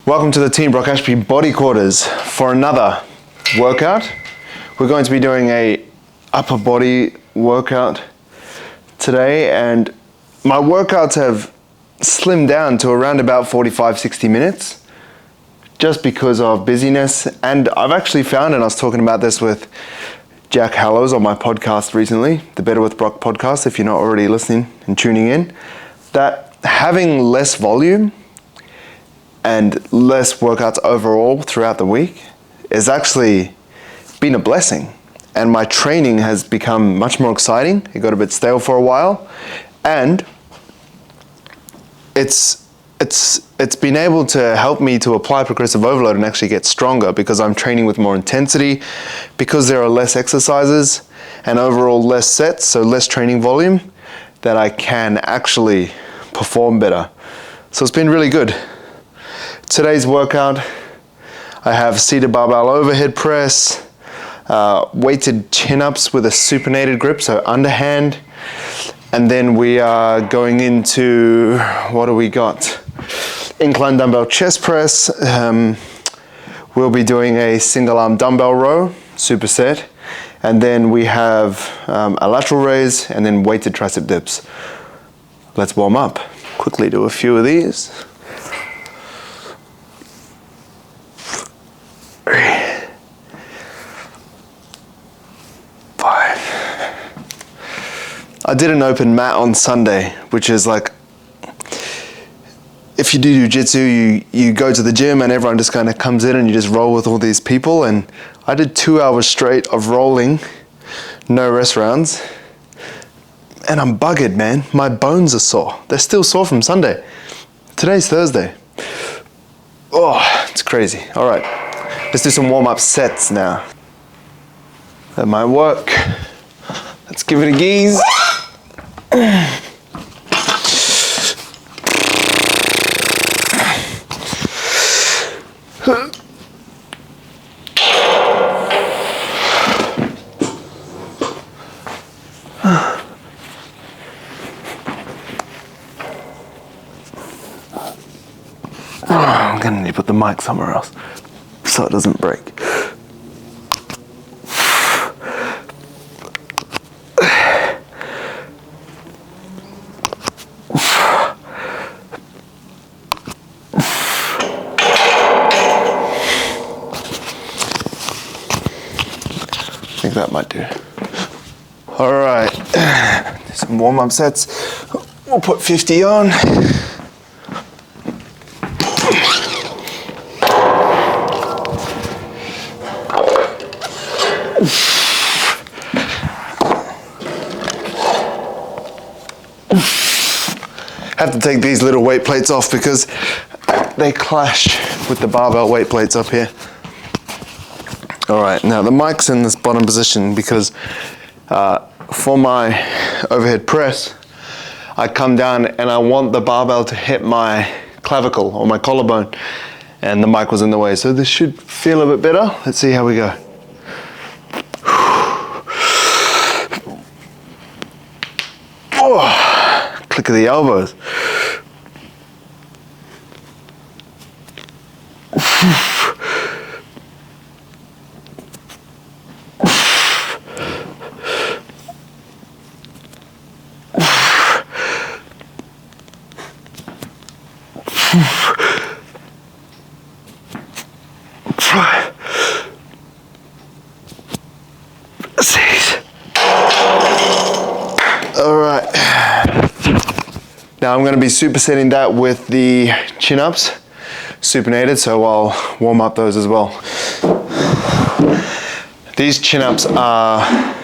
Welcome to the Team Brock Ashby Body Quarters for another workout. We're going to be doing a upper body workout today, and my workouts have slimmed down to around about 45-60 minutes just because of busyness. And I've actually found, and I was talking about this with Jack Hallows on my podcast recently, the Better with Brock podcast, if you're not already listening and tuning in, that having less volume and less workouts overall throughout the week has actually been a blessing. And my training has become much more exciting. It got a bit stale for a while, and it's been able to help me to apply progressive overload and actually get stronger because I'm training with more intensity, because there are less exercises and overall less sets, so less training volume, that I can actually perform better. So it's been really good. Today's workout, I have seated barbell overhead press, weighted chin-ups with a supinated grip, so underhand. And then we are going into, what do we got? Incline dumbbell chest press. We'll be doing a single arm dumbbell row, superset. And then we have a lateral raise and then weighted tricep dips. Let's warm up. Quickly do a few of these. 5. I did an open mat on Sunday, which is like, if you do jiu-jitsu, you go to the gym and everyone just kind of comes in and you just roll with all these people. And I did 2 hours straight of rolling, no rest rounds. And I'm buggered, man. My bones are sore. They're still sore from Sunday. Today's Thursday. Oh, it's crazy. All right, let's do some warm-up sets now. That might work. Let's give it a geeze. I'm gonna need to put the mic somewhere else so it doesn't break. I think that might do. All right, some warm-up sets. We'll put 50 on. Have to take these little weight plates off because they clash with the barbell weight plates up here. All right, now the mic's in this bottom position because for my overhead press, I come down and I want the barbell to hit my clavicle or my collarbone, and the mic was in the way. So this should feel a bit better. Let's see how we go. Oh, click of the elbows. All right. Now I'm going to be supersetting that with the chin-ups, supinated, so I'll warm up those as well. These chin-ups are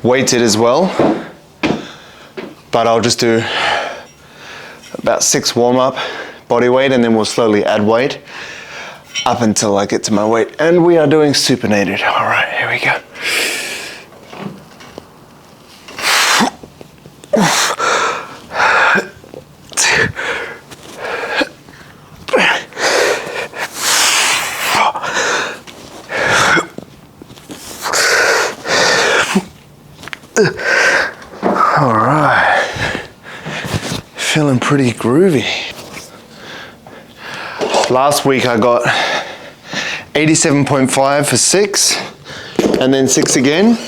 weighted as well, but I'll just do about 6 warm-up body weight, and then we'll slowly add weight up until I get to my weight. And we are doing supinated. All right, here we go. All right, feeling pretty groovy. Last week I got 87.5 for 6, and then 6 again.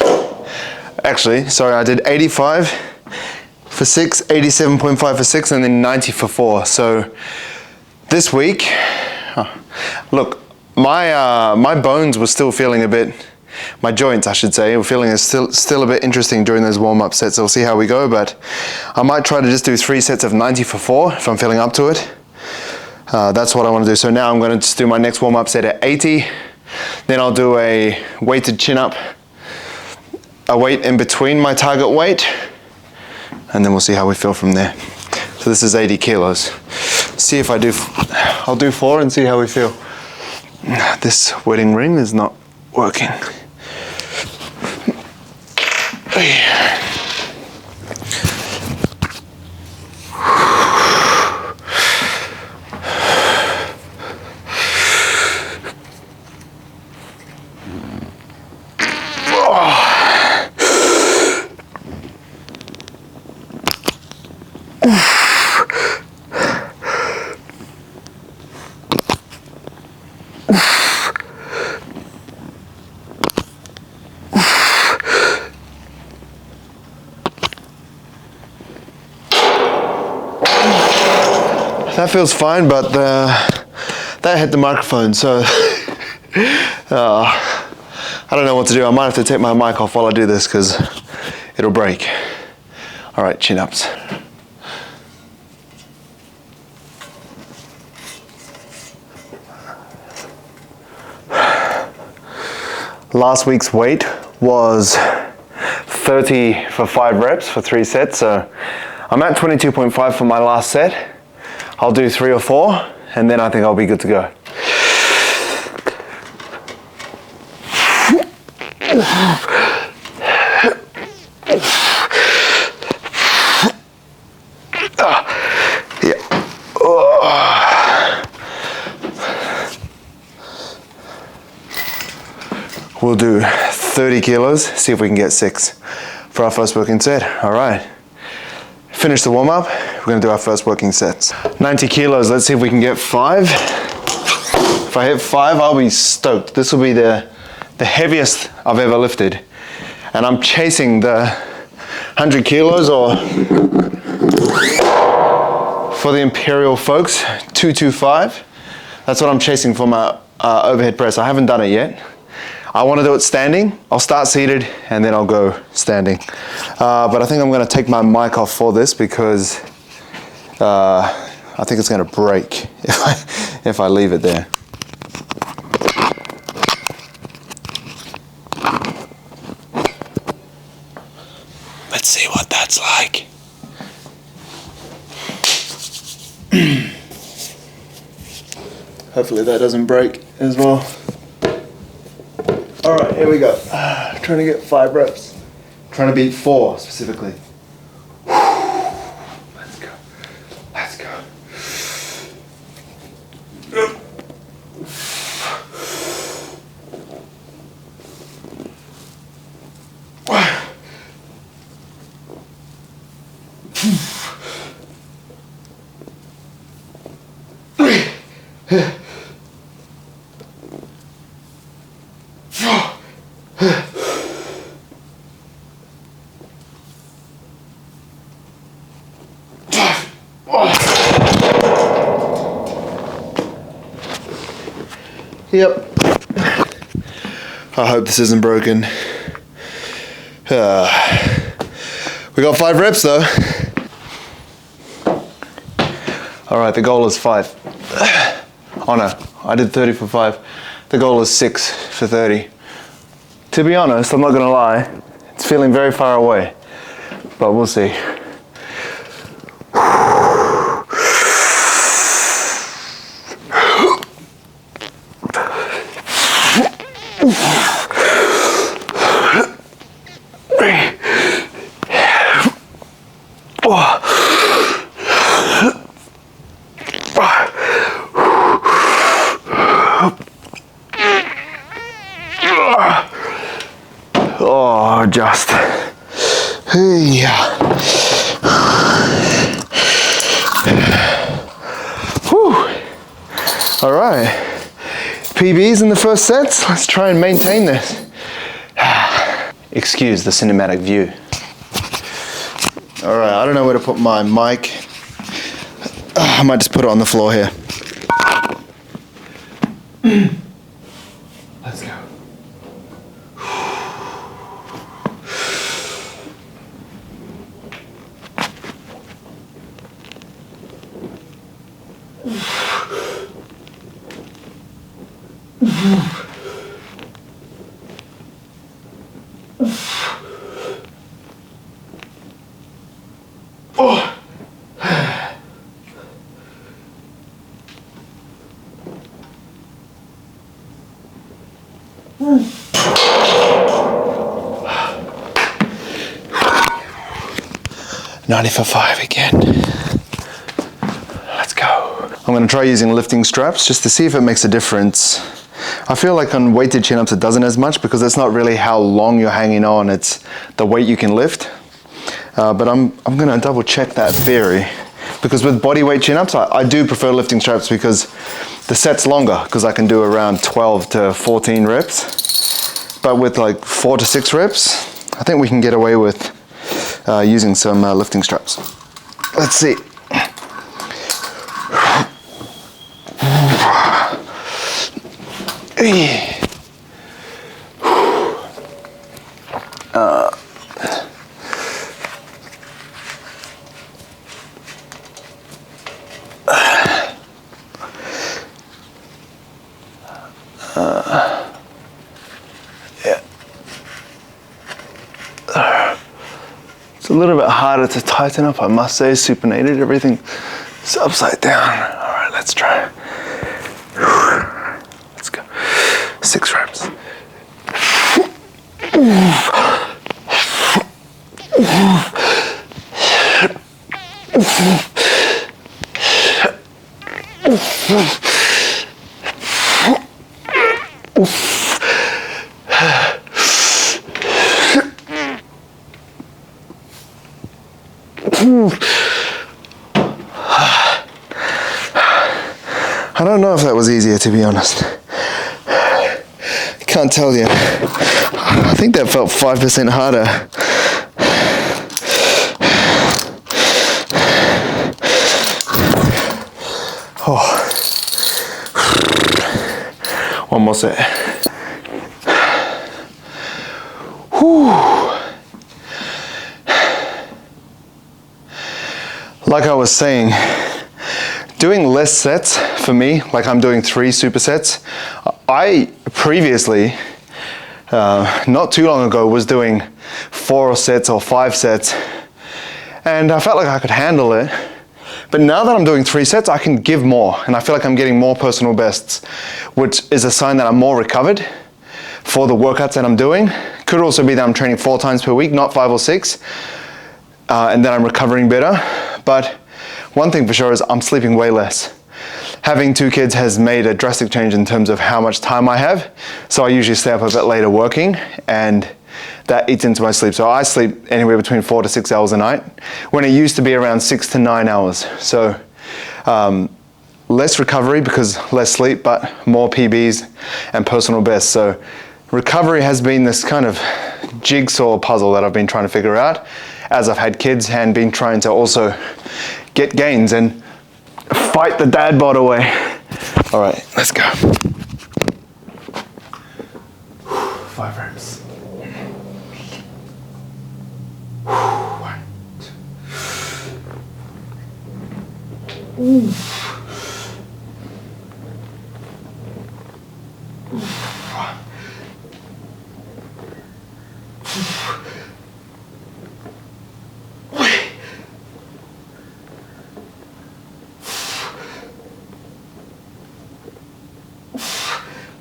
Actually, sorry, I did 85 for 6, 87.5 for 6, and then 90 for 4. So this week, look, my bones were still feeling a bit, my joints I should say, were feeling still a bit interesting during those warm-up sets. So we'll see how we go, but I might try to just do 3 sets of 90 for 4 if I'm feeling up to it. That's what I want to do. So now I'm going to just do my next warm-up set at 80. Then I'll do a weighted chin-up, a weight in between my target weight, and then we'll see how we feel from there. So this is 80 kilos. See if I'll do 4 and see how we feel. This wedding ring is not working. That feels fine, but that hit the microphone, so I don't know what to do. I might have to take my mic off while I do this because it'll break. All right, chin-ups. Last week's weight was 30 for 5 reps for 3 sets, so I'm at 22.5 for my last set. I'll do 3 or 4, and then I think I'll be good to go. We'll do 30 kilos, see if we can get 6 for our first working set. All right. Finish the warm-up, we're gonna do our first working sets. 90 kilos, let's see if we can get 5. If I hit 5, I'll be stoked. This will be the heaviest I've ever lifted. And I'm chasing the 100 kilos, or for the Imperial folks, 225. That's what I'm chasing for my overhead press. I haven't done it yet. I want to do it standing. I'll start seated and then I'll go standing. But I think I'm going to take my mic off for this because I think it's going to break if I leave it there. Let's see what that's like. Hopefully that doesn't break as well. All right, here we go. Trying to get 5 reps. Trying to beat 4 specifically. Let's go. Let's go. Yep. I hope this isn't broken. We got 5 reps though. All right, the goal is 5. Oh no, I did 30 for 5. The goal is 6 for 30. To be honest, I'm not gonna lie, it's feeling very far away, but we'll see. Oh, just. Yeah. Whew. All right, PBs in the first sets. Let's try and maintain this. Excuse the cinematic view. All right, I don't know where to put my mic. I might just put it on the floor here. Let's go. Oh. $90 for 5 again. Let's go. I'm going to try using lifting straps just to see if it makes a difference. I feel like on weighted chin-ups it doesn't as much because it's not really how long you're hanging on, it's the weight you can lift. But I'm going to double check that theory, because with body weight chin-ups I do prefer lifting straps because the set's longer, because I can do around 12 to 14 reps. But with like 4 to 6 reps, I think we can get away with using some lifting straps. Let's see. It's a little bit harder to tighten up, I must say. Supinated, everything's upside down. All right, let's try. Let's go. 6 reps. I don't know if that was easier, to be honest. I can't tell you. I think that felt 5% harder. Oh. One more set. Whew. Like I was saying, doing less sets for me, like I'm doing 3 supersets. I previously, not too long ago, was doing 4 sets or 5 sets, and I felt like I could handle it. But now that I'm doing 3 sets, I can give more, and I feel like I'm getting more personal bests, which is a sign that I'm more recovered for the workouts that I'm doing. Could also be that I'm training 4 times per week, not 5 or 6, and that I'm recovering better. But one thing for sure is I'm sleeping way less. Having 2 kids has made a drastic change in terms of how much time I have. So I usually stay up a bit later working, and that eats into my sleep. So I sleep anywhere between 4 to 6 hours a night, when it used to be around 6 to 9 hours. So less recovery because less sleep, but more PBs and personal bests. So recovery has been this kind of jigsaw puzzle that I've been trying to figure out as I've had kids, and been trying to also get gains and fight the dad bod away. All right, let's go. 5 reps. 1, 2. Ooh.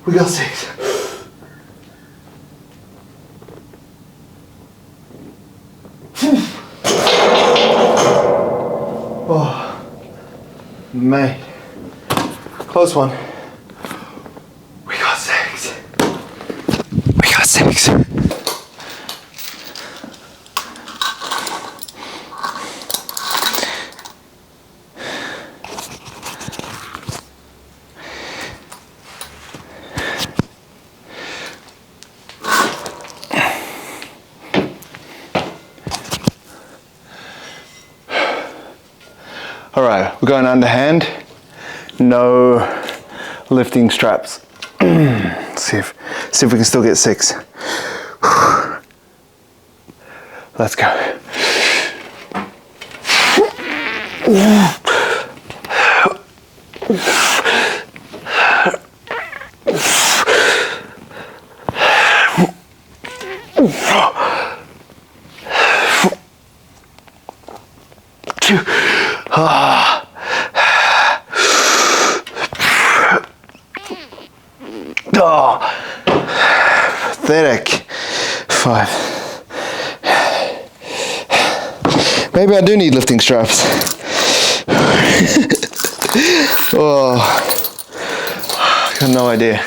We got 6. Oh, mate. Close one. We got 6. We got 6. All right, we're going underhand, no lifting straps. see if we can still get 6. Let's go. Pathetic. 5. Maybe I do need lifting straps. Oh, I got no idea.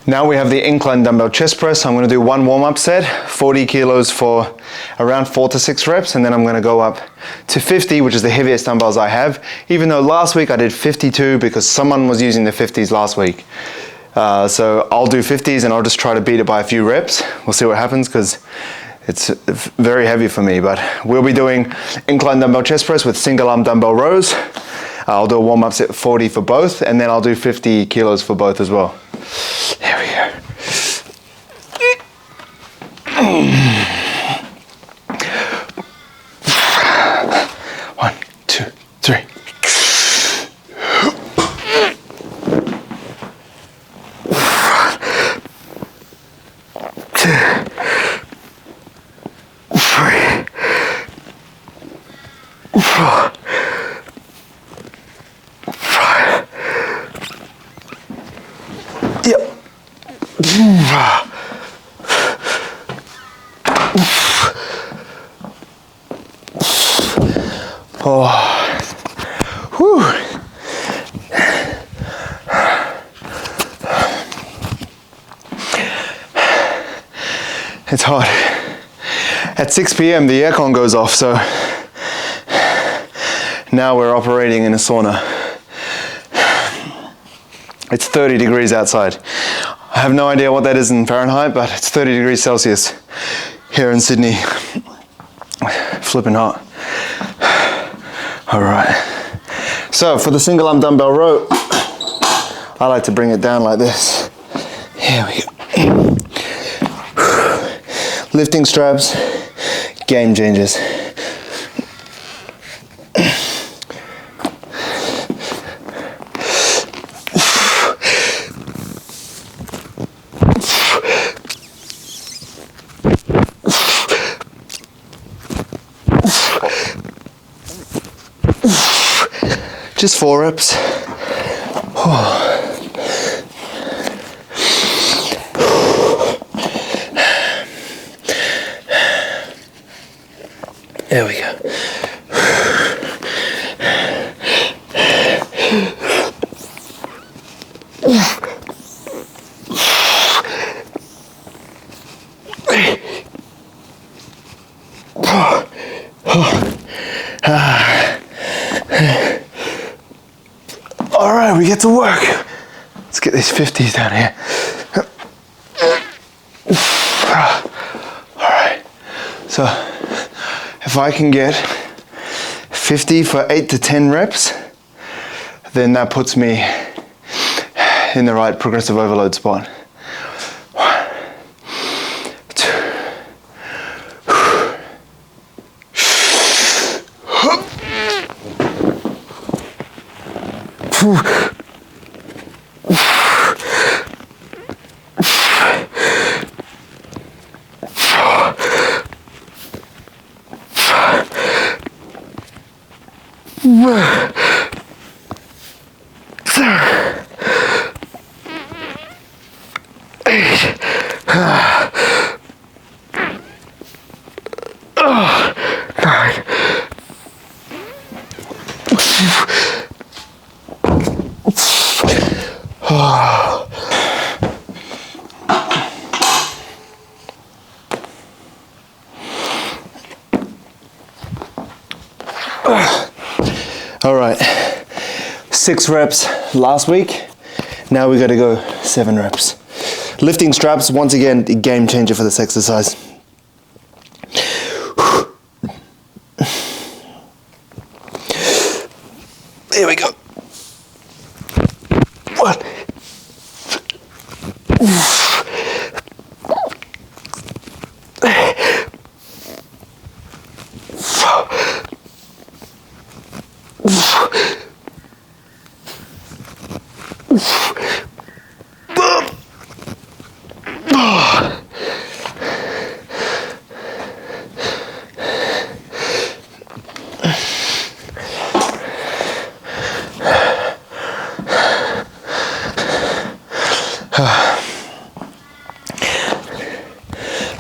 Now we have the incline dumbbell chest press. I'm going to do one warm-up set, 40 kilos for around 4 to 6 reps, and then I'm going to go up to 50, which is the heaviest dumbbells I have, even though last week I did 52 because someone was using the 50s last week. So I'll do 50s and I'll just try to beat it by a few reps. We'll see what happens because it's very heavy for me, but we'll be doing incline dumbbell chest press with single arm dumbbell rows. I'll do a warm-up set 40 for both, and then I'll do 50 kilos for both as well. There we go. 1, 2, 3. Oh, whew. It's hot. At 6 p.m. the aircon goes off, so now we're operating in a sauna. It's 30 degrees outside. I have no idea what that is in Fahrenheit, but it's 30 degrees Celsius here in Sydney. Flipping hot. All right. So for the single arm dumbbell row, I like to bring it down like this. Here we go. Lifting straps, game changers. Just 4 reps. There we go. All right, we get to work. Let's get these 50s down here. All right, so if I can get 50 for 8 to 10 reps, then that puts me in the right progressive overload spot. 1, 2. All right, 6 reps last week. Now we got to go 7 reps. Lifting straps, once again, a game changer for this exercise. One.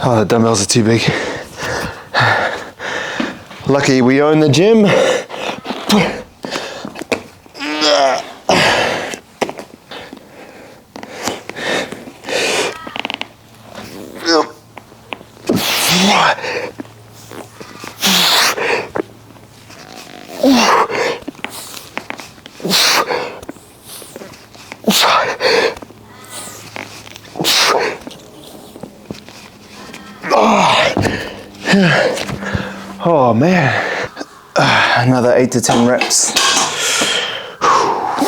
Oh, the dumbbells are too big. Lucky we own the gym. Oh man, another 8 to 10 reps. 'Cause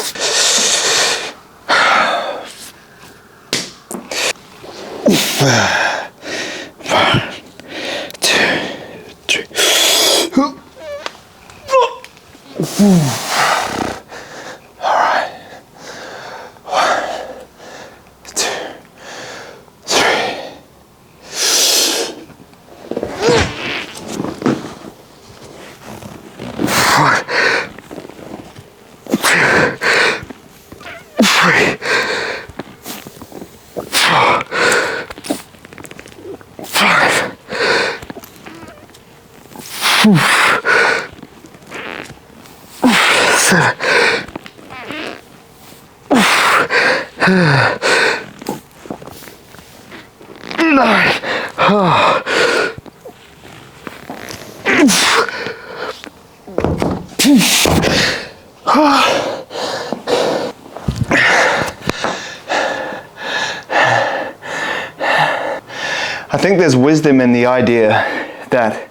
I think there's wisdom in the idea that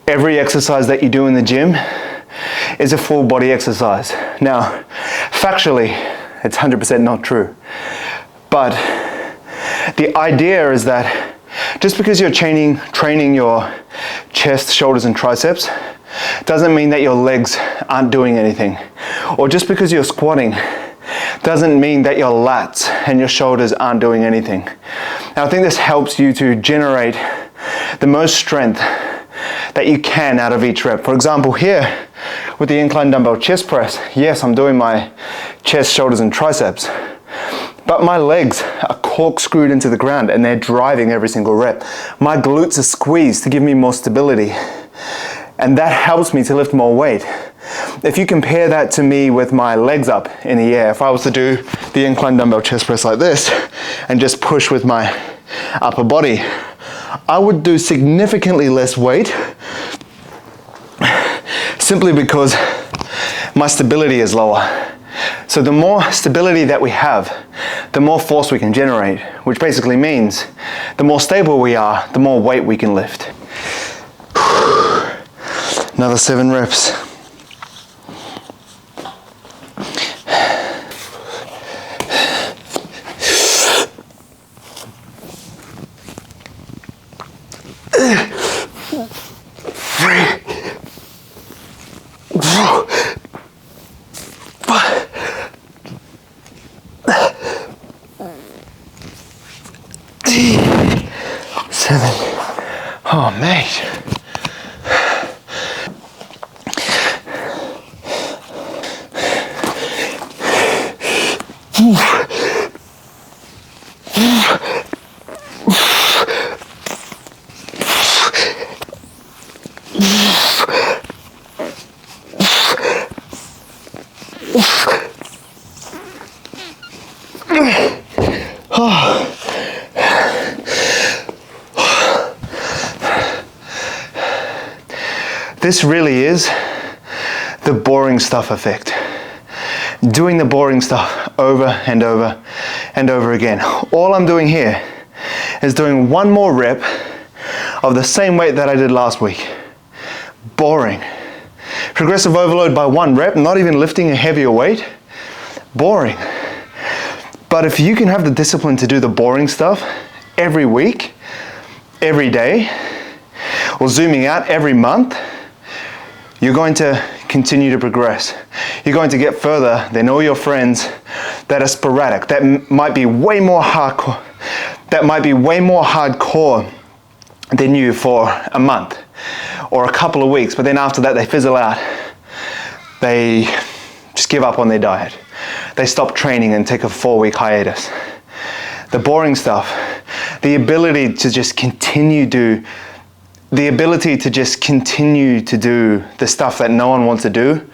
every exercise that you do in the gym is a full body exercise. Now, factually, it's 100% not true. But the idea is that just because you're training your chest, shoulders, and triceps doesn't mean that your legs aren't doing anything. Or just because you're squatting doesn't mean that your lats and your shoulders aren't doing anything. Now, I think this helps you to generate the most strength that you can out of each rep. For example, here with the incline dumbbell chest press, yes, I'm doing my chest, shoulders, and triceps, but my legs are corkscrewed into the ground and they're driving every single rep. My glutes are squeezed to give me more stability, and that helps me to lift more weight. If you compare that to me with my legs up in the air, if I was to do the incline dumbbell chest press like this and just push with my upper body, I would do significantly less weight simply because my stability is lower. So the more stability that we have, the more force we can generate, which basically means the more stable we are, the more weight we can lift. Another 7 reps. Oh, mate. This really is the boring stuff effect. Doing the boring stuff over and over and over again. All I'm doing here is doing one more rep of the same weight that I did last week. Boring. Progressive overload by 1 rep, not even lifting a heavier weight. Boring. But if you can have the discipline to do the boring stuff every week, every day, or zooming out every month, you're going to continue to progress. You're going to get further than all your friends that are sporadic, that might be way more hardcore, than you for a month or a couple of weeks, but then after that they fizzle out. They just give up on their diet. They stop training and take a 4-week hiatus. The boring stuff, the ability to just continue to do the stuff that no one wants to do,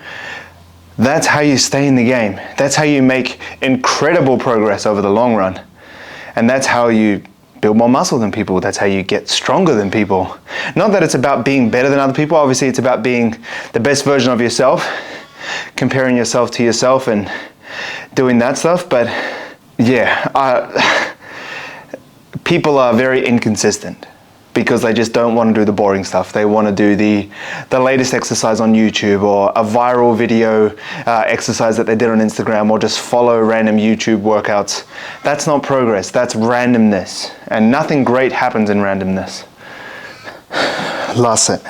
that's how you stay in the game. That's how you make incredible progress over the long run. And that's how you build more muscle than people. That's how you get stronger than people. Not that it's about being better than other people. Obviously, it's about being the best version of yourself, comparing yourself to yourself and doing that stuff. But yeah, people are very inconsistent because they just don't want to do the boring stuff. They want to do the latest exercise on YouTube or a viral video exercise that they did on Instagram, or just follow random YouTube workouts. That's not progress, that's randomness. And nothing great happens in randomness. Last set.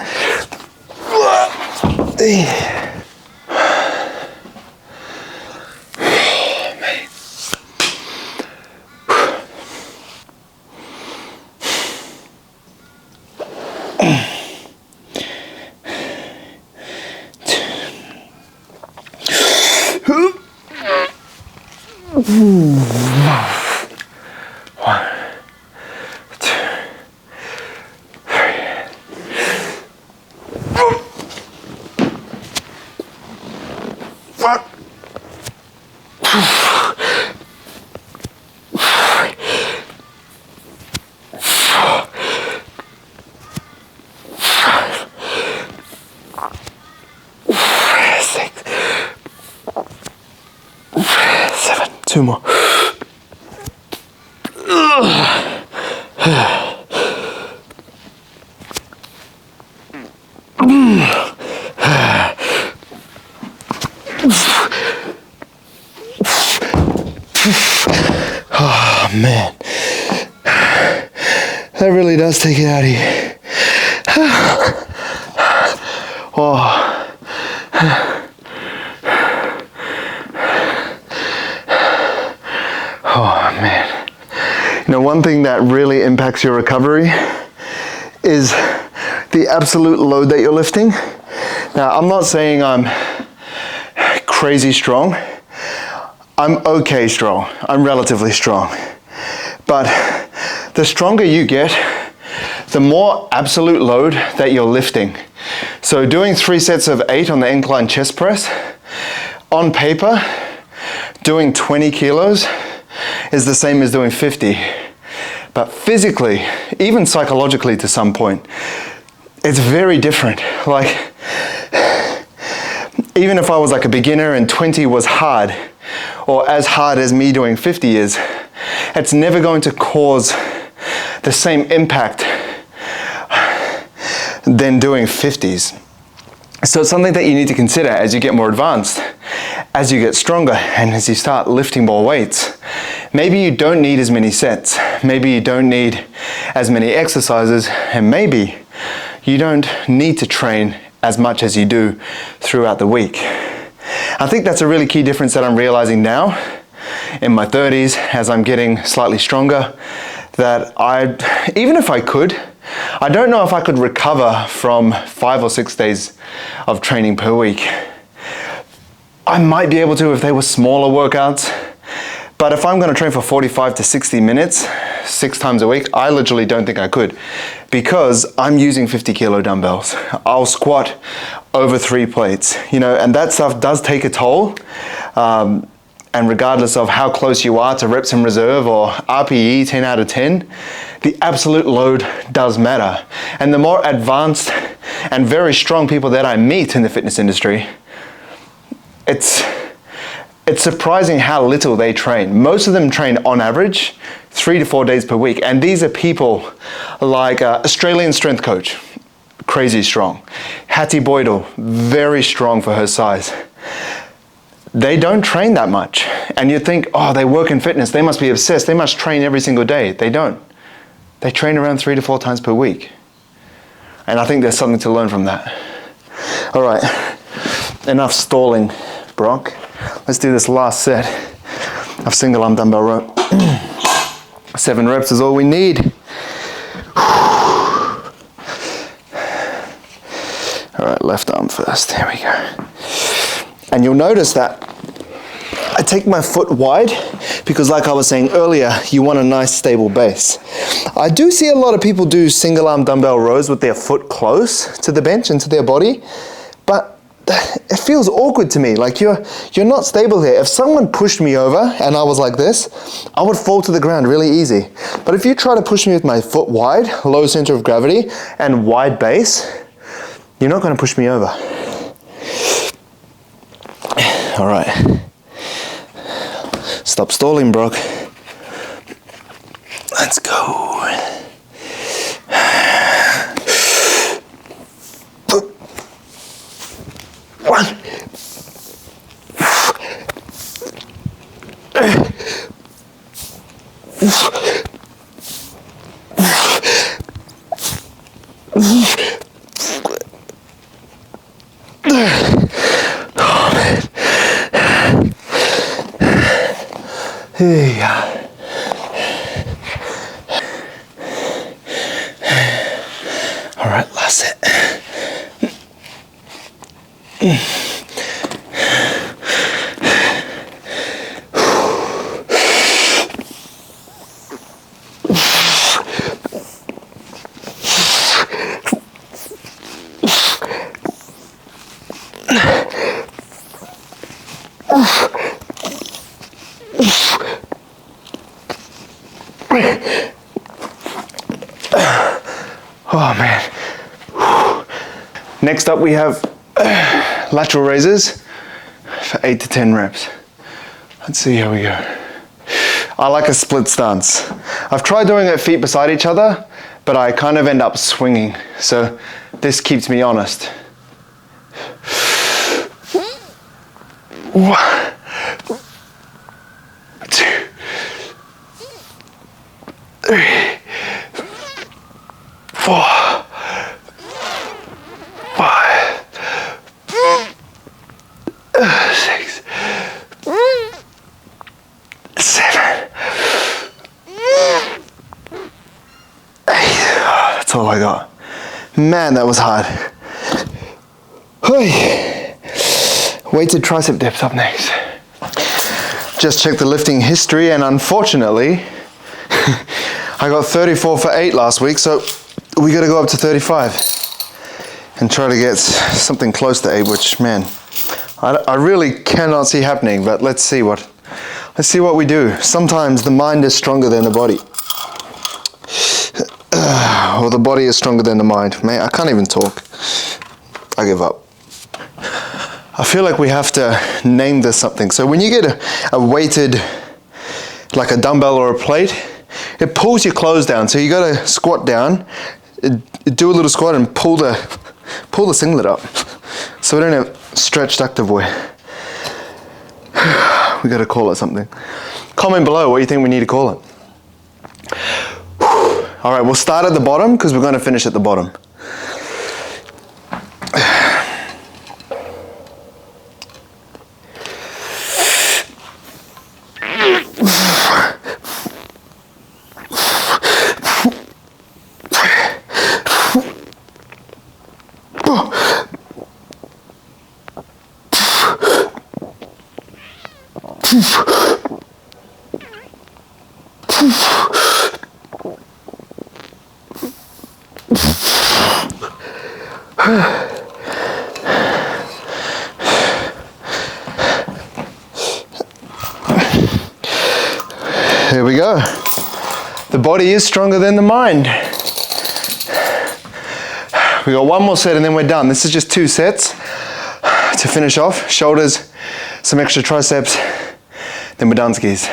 Two more. Oh man, that really does take it out of you. Oh. Oh man. You know, one thing that really impacts your recovery is the absolute load that you're lifting. Now, I'm not saying I'm crazy strong. I'm okay strong. I'm relatively strong. But the stronger you get, the more absolute load that you're lifting. So doing 3 sets of 8 on the incline chest press, on paper, doing 20 kilos is the same as doing 50. But physically, even psychologically to some point, it's very different. Like, even if I was like a beginner and 20 was hard, or as hard as me doing 50 is, it's never going to cause the same impact than doing 50s. So it's something that you need to consider as you get more advanced, as you get stronger, and as you start lifting more weights. Maybe you don't need as many sets, maybe you don't need as many exercises, and maybe you don't need to train as much as you do throughout the week. I think that's a really key difference that I'm realizing now in my 30s as I'm getting slightly stronger, that even if I could, I don't know if I could recover from 5 or 6 days of training per week. I might be able to if they were smaller workouts, but if I'm going to train for 45 to 60 minutes, 6 times a week, I literally don't think I could, because I'm using 50 kilo dumbbells. I'll squat over 3 plates, and that stuff does take a toll. And regardless of how close you are to reps in reserve or RPE 10 out of 10, the absolute load does matter. And the more advanced and very strong people that I meet in the fitness industry, it's surprising how little they train. Most of them train on average 3 to 4 days per week. And these are people like Australian strength coach, crazy strong. Hattie Boydell, very strong for her size. they don't train that much. And you think, oh, they work in fitness, they must be obsessed, they must train every single day. They don't. They train around 3 to 4 times per week. And I think there's something to learn from that. All right, enough stalling, Brock. Let's do this last set of single arm dumbbell row. 7 reps is all we need. All right, left arm first, here we go. And you'll notice that I take my foot wide because, like I was saying earlier, you want a nice stable base. I do see a lot of people do single arm dumbbell rows with their foot close to the bench and to their body, but it feels awkward to me. Like you're not stable here. If someone pushed me over and I was like this, I would fall to the ground really easy. But if you try to push me with my foot wide, low center of gravity, and wide base, you're not going to push me over. All right. Stop stalling, Brock. Let's go. One. Yeah. All right, last set. Oh man. Next up we have lateral raises for 8 to 10 reps. Let's see how we go. I like a split stance. I've tried doing it feet beside each other, but I kind of end up swinging. So this keeps me honest. 1, 2, 3, 4, 5, 6, 7, 8. That's all I got. Man, that was hard. Weighted tricep dips up next. Just checked the lifting history, and unfortunately, I got 34 for 8 last week, so we got to go up to 35 and try to get something close to 8, which, man, I really cannot see happening, but let's see what we do. Sometimes the mind is stronger than the body. Or the body is stronger than the mind. Man, I can't even talk. I give up. I feel like we have to name this something. So when you get a weighted, like a dumbbell or a plate, it pulls your clothes down. So you got to squat down, do a little squat and pull the singlet up. So we don't have stretched active wear. We got to call it something. Comment below what you think we need to call it. All right, we'll start at the bottom because we're going to finish at the bottom. There we go. The body is stronger than the mind. We got one more set and then we're done. This is just 2 sets to finish off. Shoulders, some extra triceps, then we're done skis.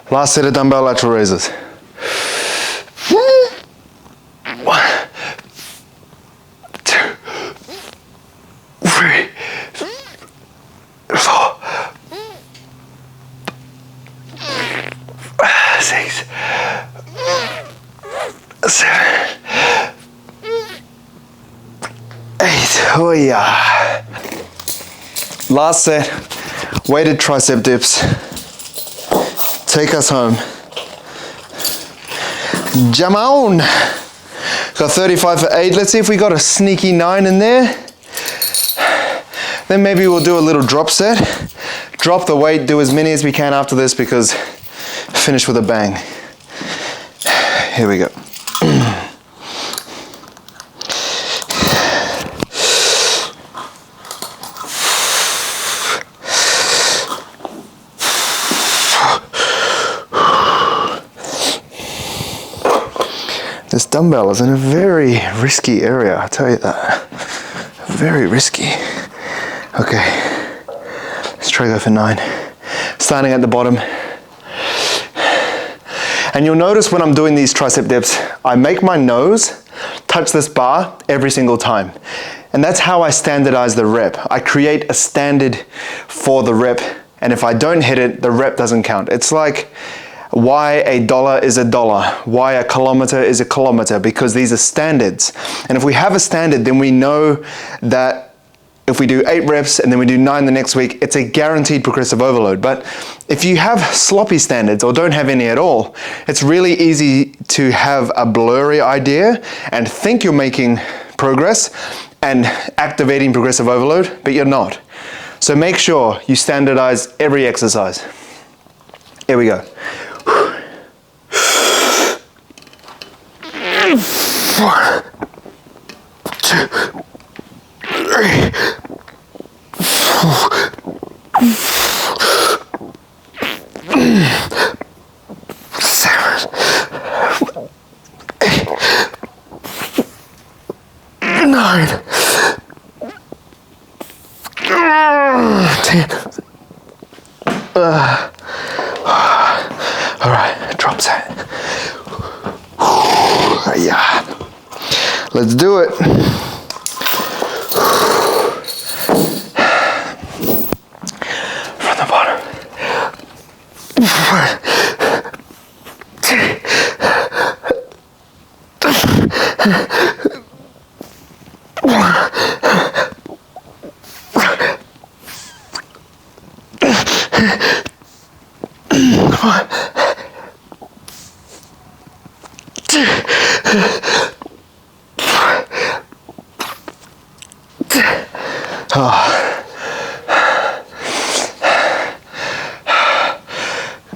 Last set of dumbbell lateral raises. 1, 2, 3, 6, 7, 8. Oh yeah. Last set, weighted tricep dips. Take us home. Jam on. Got 35 for 8. Let's see if we got a sneaky 9 in there. Then maybe we'll do a little drop set. Drop the weight, do as many as we can after this because finish with a bang. Here we go. This dumbbell is in a very risky area, I'll tell you that. Very risky. Okay, let's try go for 9. Starting at the bottom. And you'll notice when I'm doing these tricep dips, I make my nose touch this bar every single time. And that's how I standardize the rep. I create a standard for the rep, and if I don't hit it, the rep doesn't count. It's like why $1 is $1, why a kilometer is a kilometer, because these are standards. And if we have a standard, then we know that if we do 8 reps and then we do 9 the next week, it's a guaranteed progressive overload. But if you have sloppy standards or don't have any at all, it's really easy to have a blurry idea and think you're making progress and activating progressive overload, but you're not. So make sure you standardize every exercise. Here we go. 1, 2, 3, 4, 7, 8, 9, 10. All right, drop set. Yeah, let's do it. From the bottom. 1, 2, 1, 2. Oh.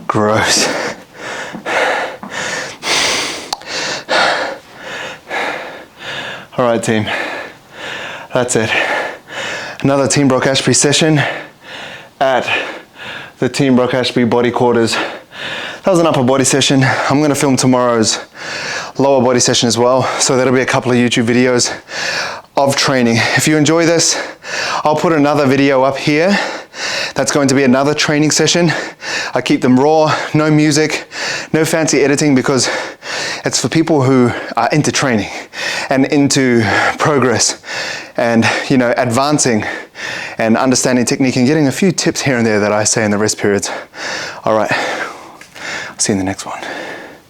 Gross. All right, team. That's it. Another Team Brock Ashby session at the Team Brock Ashby body quarters. That was an upper body session. I'm gonna film tomorrow's lower body session as well. So that'll be a couple of YouTube videos of training. If you enjoy this, I'll put another video up here. That's going to be another training session. I keep them raw, no music, no fancy editing, because it's for people who are into training and into progress and, you know, advancing and understanding technique and getting a few tips here and there that I say in the rest periods. All right, I'll see you in the next one.